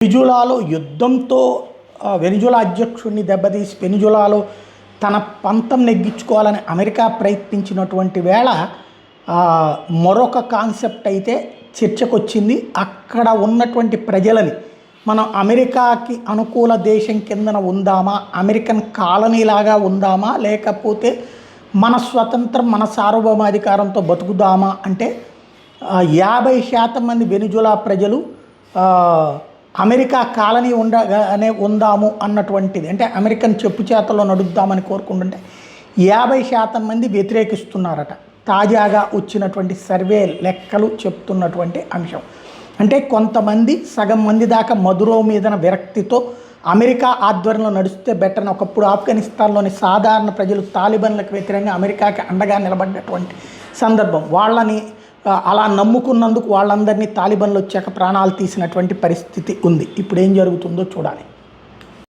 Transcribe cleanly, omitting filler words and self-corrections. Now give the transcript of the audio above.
వెనిజులాలో యుద్ధంతో Venezuela అధ్యక్షుడిని దెబ్బతీసి వెనిజులాలో తన పంతం నెగ్గించుకోవాలని అమెరికా ప్రయత్నించినటువంటి వేళ మరొక కాన్సెప్ట్ అయితే చర్చకొచ్చింది. అక్కడ ఉన్నటువంటి ప్రజలని మనం అమెరికాకి అనుకూల దేశం కిందన ఉందామా, అమెరికన్ కాలనీలాగా ఉందామా, లేకపోతే మన స్వతంత్రం మన సార్వభౌమాధికారంతో బతుకుదామా అంటే 50% మంది వెనిజులా ప్రజలు అమెరికా కాలనీ ఉండగానే ఉందాము అన్నటువంటిది, అంటే అమెరికన్ చెప్పు చేతల్లో నడుద్దామని కోరుకుంటుంటే 50% మంది వ్యతిరేకిస్తున్నారట. తాజాగా వచ్చినటువంటి సర్వే లెక్కలు చెప్తున్నటువంటి అంశం. అంటే కొంతమంది సగం మంది దాకా మదురో మీదన విరక్తితో అమెరికా ఆధ్వర్యంలో నడిస్తే బెటర్ అని, ఒకప్పుడు ఆఫ్ఘనిస్తాన్లోని సాధారణ ప్రజలు తాలిబాన్లకు వ్యతిరేకంగా అమెరికాకి అండగా నిలబడినటువంటి సందర్భం. వాళ్ళని అలా నమ్ముకున్నందుకు వాళ్ళందరినీ తాలిబాన్లు వచ్చాక ప్రాణాలు తీసినటువంటి పరిస్థితి ఉంది. ఇప్పుడు ఏం జరుగుతుందో చూడాలి.